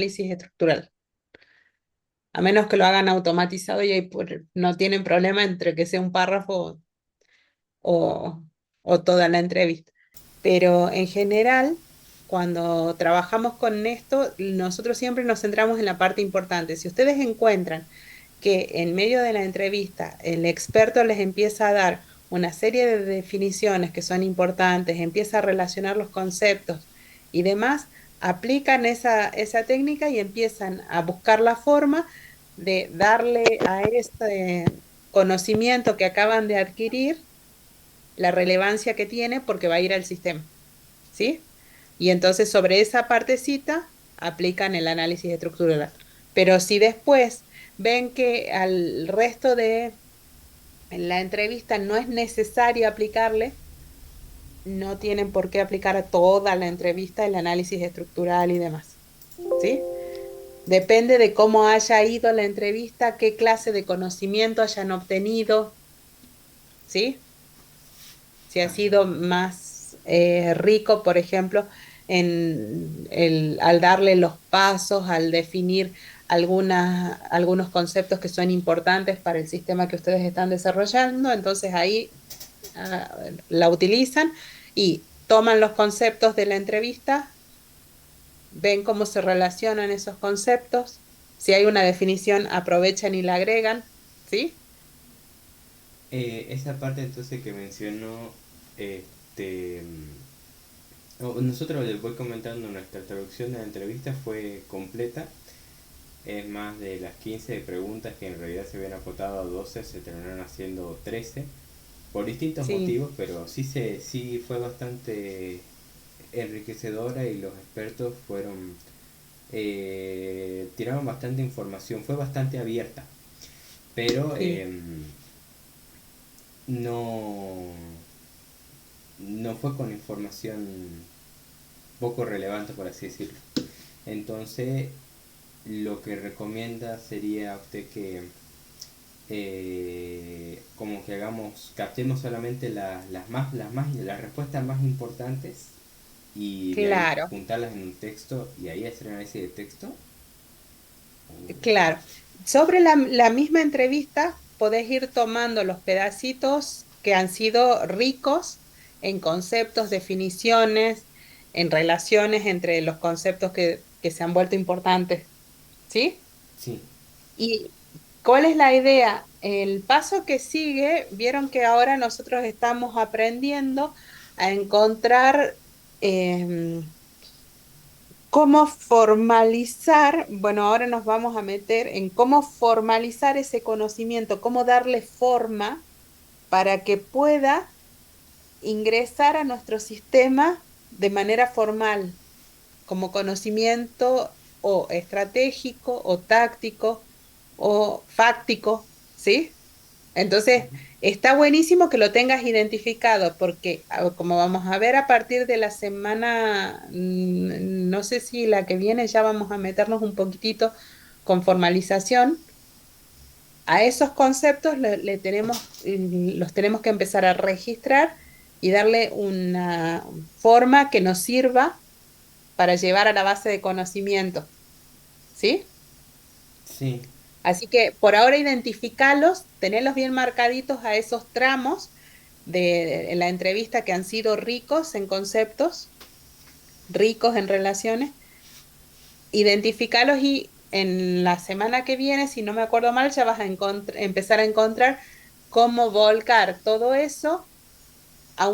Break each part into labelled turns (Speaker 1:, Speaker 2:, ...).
Speaker 1: análisis estructural. A menos que lo hagan automatizado y ahí no tienen problema entre que sea un párrafo o, o toda la entrevista. Pero en general, cuando trabajamos con esto, nosotros siempre nos centramos en la parte importante. Si ustedes encuentran que en medio de la entrevista el experto les empieza a dar una serie de definiciones que son importantes, empieza a relacionar los conceptos y demás, aplican esa técnica y empiezan a buscar la forma de darle a este conocimiento que acaban de adquirir la relevancia que tiene porque va a ir al sistema, ¿sí? Y entonces sobre esa partecita aplican el análisis estructural. Pero si después ven que al resto de la entrevista no es necesario aplicarle, no tienen por qué aplicar a toda la entrevista el análisis estructural y demás, ¿sí? Depende de cómo haya ido la entrevista, qué clase de conocimiento hayan obtenido, ¿sí? Si ha
Speaker 2: Ah,
Speaker 1: sido más rico, por ejemplo, al darle los pasos, al definir algunos conceptos que son importantes para el sistema que ustedes están desarrollando, entonces ahí la utilizan y toman los conceptos de la entrevista, ven cómo se relacionan esos conceptos, si hay una definición, aprovechan y la agregan, ¿sí?
Speaker 2: esa parte entonces que mencionó, nosotros les voy comentando, nuestra traducción de la entrevista fue completa. Es más de las 15 preguntas que en realidad se habían acotado a 12, se terminaron haciendo 13 por distintos
Speaker 1: Sí,
Speaker 2: motivos, pero sí fue bastante enriquecedora y los expertos tiraron bastante información, fue bastante abierta, pero
Speaker 1: sí.
Speaker 2: no, no fue con información poco relevante, por así decirlo. Entonces, lo que recomienda sería usted que como que captemos solamente las respuestas más importantes y de ahí
Speaker 1: Claro.
Speaker 2: juntarlas en un texto y ahí hacer análisis de texto.
Speaker 1: Claro, sobre la misma entrevista podés ir tomando los pedacitos que han sido ricos en conceptos, definiciones, en relaciones entre los conceptos que se han vuelto importantes, ¿sí?
Speaker 2: Sí.
Speaker 1: ¿Y cuál es la idea? El paso que sigue, vieron que ahora nosotros estamos aprendiendo a encontrar cómo formalizar, bueno, ahora nos vamos a meter en cómo formalizar ese conocimiento, cómo darle forma para que pueda ingresar a nuestro sistema de manera formal, como conocimiento o estratégico o táctico o fáctico, ¿sí? Entonces, está buenísimo que lo tengas identificado porque, como vamos a ver a partir de la semana, no sé si la que viene ya vamos a meternos un poquitito con formalización, a esos conceptos los tenemos que empezar a registrar y darle una forma que nos sirva para llevar a la base de conocimiento, ¿sí?
Speaker 2: Sí.
Speaker 1: Así que por ahora identificarlos, tenerlos bien marcaditos a esos tramos de la entrevista que han sido ricos en conceptos, ricos en relaciones, identificarlos y en la semana que viene, si no me acuerdo mal, ya vas a empezar a encontrar cómo volcar todo eso a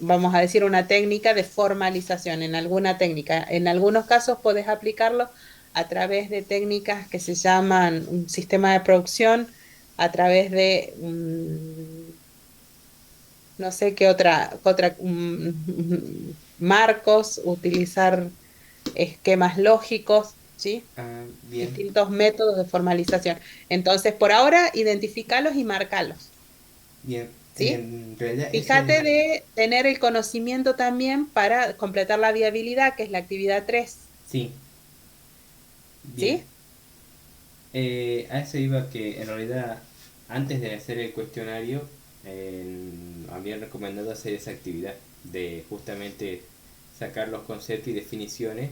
Speaker 1: vamos a decir, una técnica de formalización, en alguna técnica. En algunos casos puedes aplicarlo a través de técnicas que se llaman un sistema de producción, a través de, no sé marcos, utilizar esquemas lógicos, ¿sí?
Speaker 2: Bien.
Speaker 1: Distintos métodos de formalización. Entonces, por ahora, identificarlos y marcarlos,
Speaker 2: Bien.
Speaker 1: ¿sí?
Speaker 2: En realidad
Speaker 1: Fíjate de tener el conocimiento también para completar la viabilidad, que es la actividad 3,
Speaker 2: sí. Bien.
Speaker 1: ¿sí?
Speaker 2: A eso iba que en realidad antes de hacer el cuestionario habían recomendado hacer esa actividad de justamente sacar los conceptos y definiciones,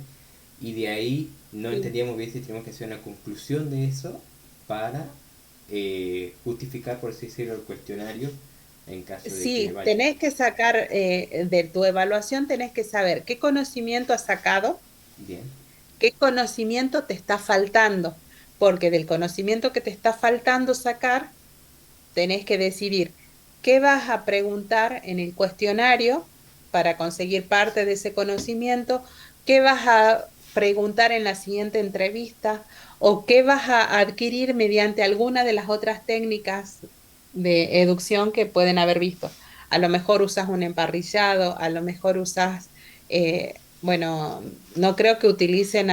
Speaker 2: y de ahí no
Speaker 1: Sí.
Speaker 2: entendíamos bien si teníamos que hacer una conclusión de eso para justificar, por así decirlo, el cuestionario en caso de que
Speaker 1: Sí,
Speaker 2: vaya.
Speaker 1: tenés que sacar de tu evaluación, tenés que saber qué conocimiento has sacado,
Speaker 2: Bien,
Speaker 1: qué conocimiento te está faltando, porque del conocimiento que te está faltando sacar, tenés que decidir qué vas a preguntar en el cuestionario para conseguir parte de ese conocimiento, qué vas a preguntar en la siguiente entrevista o qué vas a adquirir mediante alguna de las otras técnicas de educción que pueden haber visto. A lo mejor usas un emparrillado, a lo mejor usas, bueno, no creo que utilicen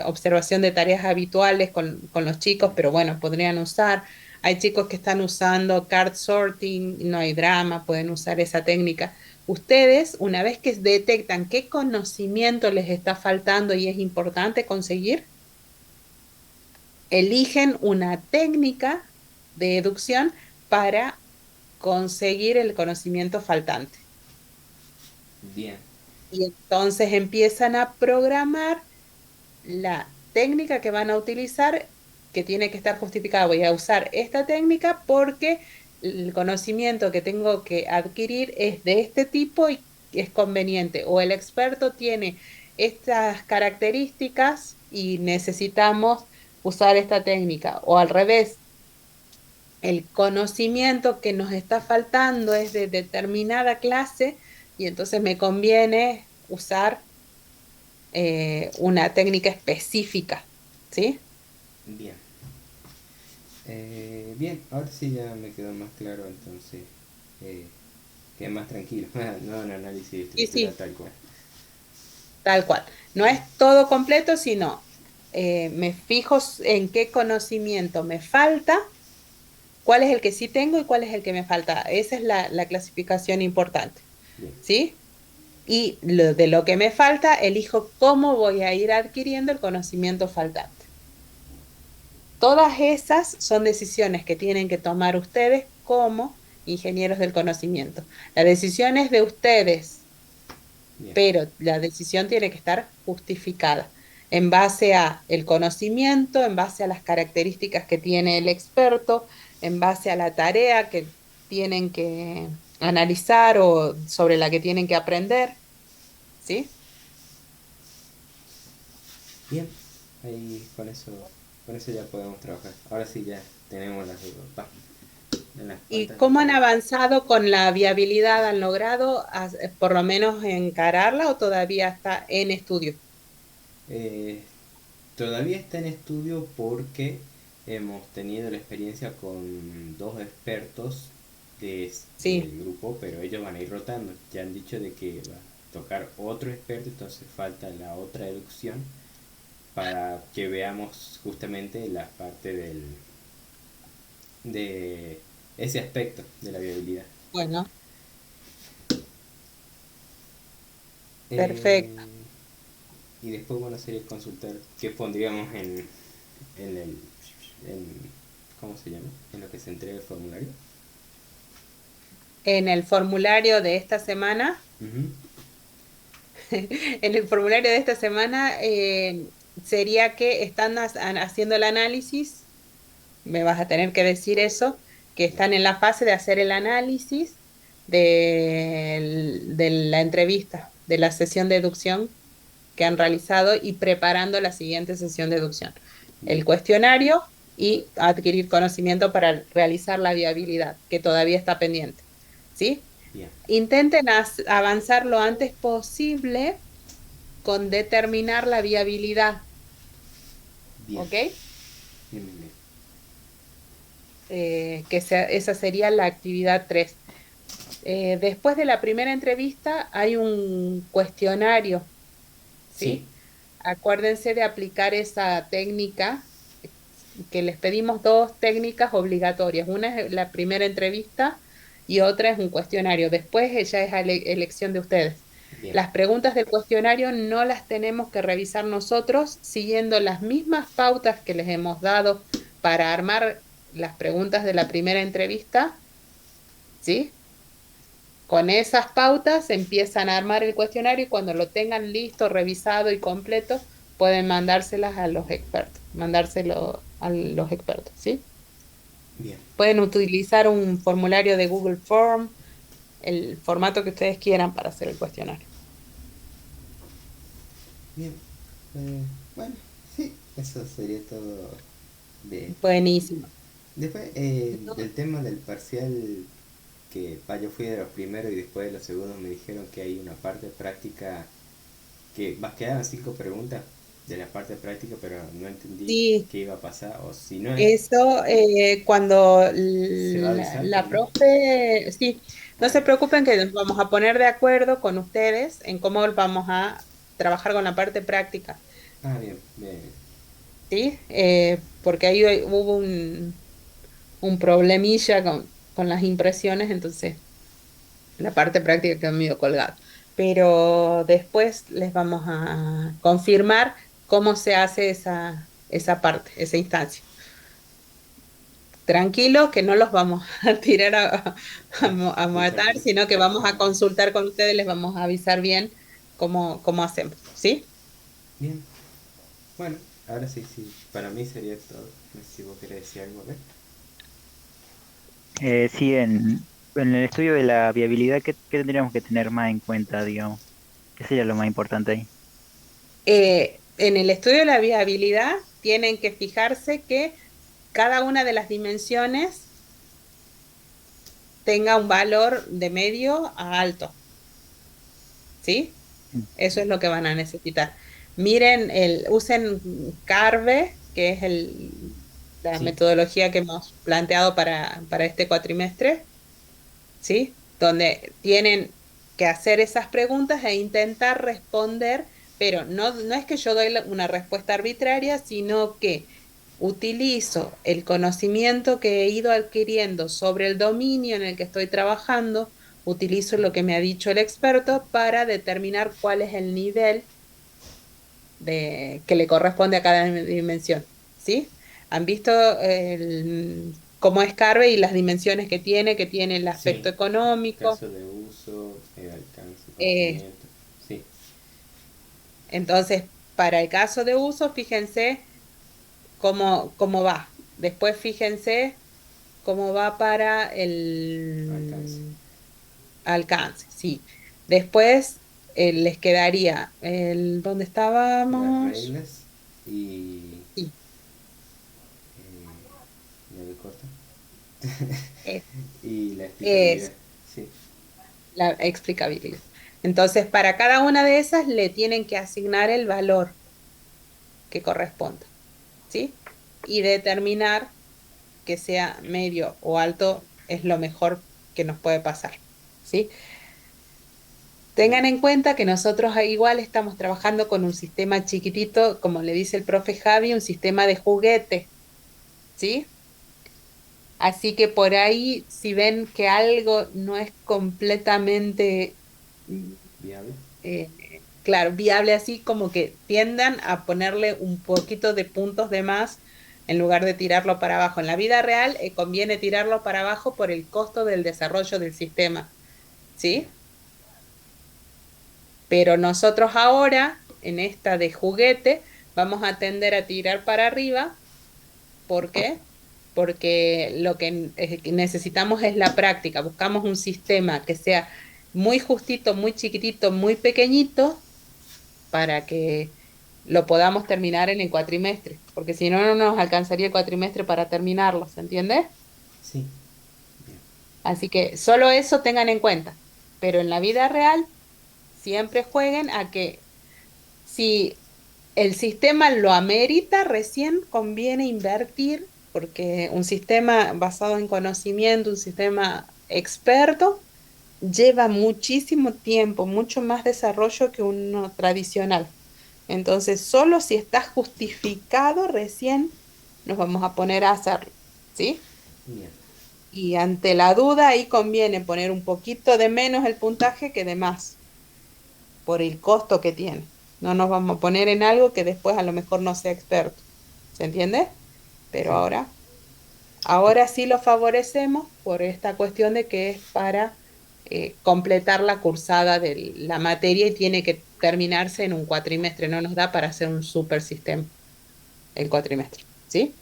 Speaker 1: observación de tareas habituales con los chicos, pero bueno, podrían usar. Hay chicos que están usando card sorting, no hay drama, pueden usar esa técnica. Ustedes, una vez que detectan qué conocimiento les está faltando y es importante conseguir, eligen una técnica de deducción para conseguir el conocimiento faltante.
Speaker 2: bien,
Speaker 1: Y entonces empiezan a programar la técnica que van a utilizar, que tiene que estar justificada. Voy a usar esta técnica porque el conocimiento que tengo que adquirir es de este tipo y es conveniente. O el experto tiene estas características y necesitamos usar esta técnica. O al revés, el conocimiento que nos está faltando es de determinada clase y entonces me conviene usar una técnica específica, ¿sí?
Speaker 2: bien. Bien, ahora sí ya me quedó más claro, entonces eh, quedé más tranquilo. No un análisis de
Speaker 1: Sí,
Speaker 2: estructura
Speaker 1: sí,
Speaker 2: tal cual.
Speaker 1: tal cual. No es todo completo, sino me fijo en qué conocimiento me falta, cuál es el que sí tengo y cuál es el que me falta. Esa es la clasificación importante,
Speaker 2: Bien,
Speaker 1: ¿sí? Y de lo que me falta, elijo cómo voy a ir adquiriendo el conocimiento faltante. Todas esas son decisiones que tienen que tomar ustedes como ingenieros del conocimiento. La decisión es de ustedes,
Speaker 2: bien,
Speaker 1: pero la decisión tiene que estar justificada en base a el conocimiento, en base a las características que tiene el experto, en base a la tarea que tienen que analizar o sobre la que tienen que aprender, ¿sí?
Speaker 2: bien. Ahí con eso ya podemos trabajar. Ahora sí ya tenemos las dudas. Va, en las
Speaker 1: ¿Y
Speaker 2: cuantas
Speaker 1: cómo
Speaker 2: dudas.
Speaker 1: han avanzado con la viabilidad? ¿Han logrado por lo menos encararla o todavía está en estudio?
Speaker 2: Eh, Todavía está en estudio porque hemos tenido la experiencia con dos expertos
Speaker 1: Sí,
Speaker 2: del grupo, pero ellos van a ir rotando. Ya han dicho de que va a tocar otro experto, entonces falta la otra deducción para que veamos justamente la parte de ese aspecto de la viabilidad.
Speaker 1: bueno,
Speaker 2: Eh,
Speaker 1: perfecto.
Speaker 2: y después, bueno, sería consultar qué pondríamos en el, en, ¿cómo se llama? En lo que se entrega el formulario.
Speaker 1: En el formulario de esta semana,
Speaker 2: Ujú.
Speaker 1: en el formulario de esta semana sería que están haciendo el análisis, me vas a tener que decir eso, que están en la fase de hacer el análisis de la entrevista, de la sesión de deducción que han realizado y preparando la siguiente sesión de deducción.
Speaker 2: Bien,
Speaker 1: El cuestionario y adquirir conocimiento para realizar la viabilidad, que todavía está pendiente. ¿Sí?
Speaker 2: bien,
Speaker 1: Intenten avanzar lo antes posible con determinar la viabilidad,
Speaker 2: bien,
Speaker 1: ¿ok?
Speaker 2: bien, bien, bien.
Speaker 1: Esa sería la actividad 3. Después de la primera entrevista hay un cuestionario,
Speaker 2: Sí,
Speaker 1: ¿sí? Acuérdense de aplicar esa técnica, que les pedimos dos técnicas obligatorias. Una es la primera entrevista y otra es un cuestionario. Después ya es elección de ustedes.
Speaker 2: bien,
Speaker 1: Las preguntas del cuestionario no las tenemos que revisar nosotros siguiendo las mismas pautas que les hemos dado para armar las preguntas de la primera entrevista, ¿sí? con esas pautas empiezan a armar el cuestionario y cuando lo tengan listo, revisado y completo, pueden mandárselas a los expertos, mandárselo a los expertos, ¿sí?
Speaker 2: Bien,
Speaker 1: Pueden utilizar un formulario de Google Form, el formato que ustedes quieran para hacer el cuestionario.
Speaker 2: bien. Eh, bueno, sí, eso sería todo de...
Speaker 1: Buenísimo.
Speaker 2: Después, del tema del parcial, que yo fui de los primeros y después de los segundos me dijeron que hay una parte práctica, que quedaban 5 preguntas de la parte práctica, pero no entendí
Speaker 1: Sí,
Speaker 2: qué iba a pasar, o si no es,
Speaker 1: eso cuando
Speaker 2: se va a avisar
Speaker 1: la
Speaker 2: también.
Speaker 1: profe, sí, no
Speaker 2: Ah,
Speaker 1: se
Speaker 2: bien.
Speaker 1: preocupen que nos vamos a poner de acuerdo con ustedes en cómo vamos a trabajar con la parte práctica,
Speaker 2: Ah, bien, bien.
Speaker 1: ¿sí? Porque ahí hubo un problemilla con las impresiones, entonces la parte práctica quedó medio colgada. Pero después les vamos a confirmar cómo se hace esa parte, esa instancia. Tranquilos, que no los vamos a tirar a
Speaker 2: Muchas
Speaker 1: matar,
Speaker 2: gracias.
Speaker 1: sino que vamos a consultar con ustedes, les vamos a avisar bien cómo hacemos, ¿sí?
Speaker 2: Bien, bueno, ahora sí, sí, para mí sería todo. No sé si vos querés decir algo, a ver.
Speaker 3: Sí, en el estudio de la viabilidad, ¿qué tendríamos que tener más en cuenta, digamos? ¿Qué sería lo más importante ahí?
Speaker 1: En el estudio de la viabilidad tienen que fijarse que cada una de las dimensiones tenga un valor de medio a alto, ¿sí?
Speaker 3: Mm.
Speaker 1: Eso es lo que van a necesitar. Miren, usen Carve, que es la
Speaker 2: Sí,
Speaker 1: metodología que hemos planteado para este cuatrimestre, ¿sí? Donde tienen que hacer esas preguntas e intentar responder, pero no es que yo doy una respuesta arbitraria, sino que utilizo el conocimiento que he ido adquiriendo sobre el dominio en el que estoy trabajando, utilizo lo que me ha dicho el experto para determinar cuál es el nivel que le corresponde a cada dimensión, ¿sí? ¿Han visto cómo es Carve y las dimensiones que tiene el
Speaker 2: sí.
Speaker 1: aspecto económico?
Speaker 2: Caso de uso, alcance,
Speaker 1: Eh,
Speaker 2: conocimiento. Sí,
Speaker 1: entonces, para el caso de uso, fíjense cómo va. Después, fíjense cómo va para
Speaker 2: alcance.
Speaker 1: el alcance, sí. Después, les quedaría ¿dónde
Speaker 2: Las
Speaker 1: estábamos?
Speaker 2: reglas y...
Speaker 1: Sí,
Speaker 2: me doy corto.
Speaker 1: es,
Speaker 2: Y la explicabilidad.
Speaker 1: es
Speaker 2: Sí,
Speaker 1: la explicabilidad. Entonces, para cada una de esas le tienen que asignar el valor que corresponda, ¿sí? Y determinar que sea medio o alto es lo mejor que nos puede pasar, ¿sí?
Speaker 2: bien.
Speaker 1: Tengan en cuenta que nosotros igual estamos trabajando con un sistema chiquitito, como le dice el profe Javi, un sistema de juguete, ¿sí? Así que por ahí, si ven que algo no es completamente
Speaker 2: Viable.
Speaker 1: claro, viable así como que tiendan a ponerle un poquito de puntos de más en lugar de tirarlo para abajo. En la vida real conviene tirarlo para abajo por el costo del desarrollo del sistema,
Speaker 2: Bien.
Speaker 1: ¿sí? Pero nosotros ahora, en esta de juguete, vamos a tender a tirar para arriba. ¿Por qué? Porque lo que necesitamos es la práctica. Buscamos un sistema que sea muy justito, muy chiquitito, muy pequeñito para que lo podamos terminar en el cuatrimestre, porque si no, no nos alcanzaría el cuatrimestre para terminarlo, ¿se entiende?
Speaker 2: Sí, bien.
Speaker 1: Así que solo eso tengan en cuenta, pero en la vida real siempre jueguen a que si el sistema lo amerita, recién conviene invertir, porque un sistema basado en conocimiento, un sistema experto, lleva muchísimo tiempo, mucho más desarrollo que uno tradicional. Entonces, solo si está justificado, recién nos vamos a poner a hacerlo, ¿sí?
Speaker 2: Bien.
Speaker 1: Y ante la duda, ahí conviene poner un poquito de menos el puntaje que de más, por el costo que tiene. No nos vamos a poner en algo que después a lo mejor no sea experto, ¿se entiende? Pero
Speaker 2: Sí.
Speaker 1: ahora sí lo favorecemos por esta cuestión de que es para completar la cursada de la materia y tiene que terminarse en un cuatrimestre, no nos da para hacer un super sistema el cuatrimestre, ¿sí?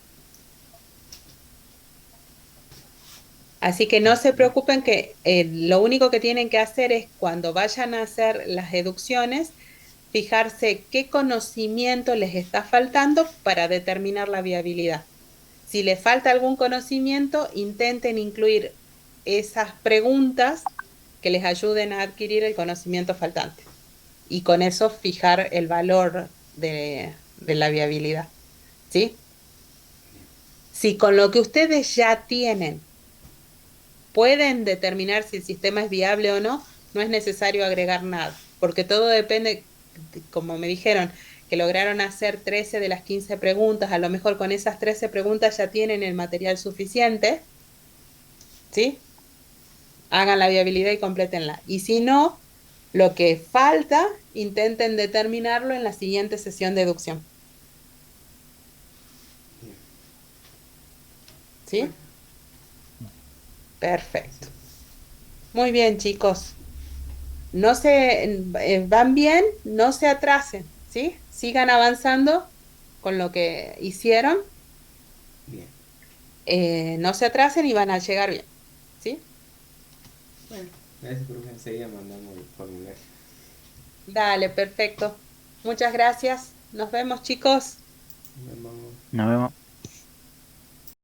Speaker 1: Así que no se preocupen que lo único que tienen que hacer es cuando vayan a hacer las deducciones, fijarse qué conocimiento les está faltando para determinar la viabilidad. Si les falta algún conocimiento, intenten incluir esas preguntas que les ayuden a adquirir el conocimiento faltante y con eso fijar el valor de la viabilidad, ¿sí? Si con lo que ustedes ya tienen pueden determinar si el sistema es viable o no, no es necesario agregar nada, porque todo depende, como me dijeron, que lograron hacer 13 de las 15 preguntas, a lo mejor con esas 13 preguntas ya tienen el material suficiente, ¿sí? Hagan la viabilidad y complétenla. Y si no, lo que falta, intenten determinarlo en la siguiente sesión de deducción,
Speaker 2: Bien. Bueno,
Speaker 1: ¿sí? Perfecto. Muy bien, chicos. No se van bien, no se atrasen, ¿sí? Sigan avanzando con lo que hicieron,
Speaker 2: bien.
Speaker 1: no se atrasen y van a llegar bien, ¿sí?
Speaker 2: Bueno, gracias por enseguida mandamos el formulario.
Speaker 1: Dale, perfecto. Muchas gracias. Nos vemos, chicos.
Speaker 2: Nos vemos.
Speaker 3: Nos vemos.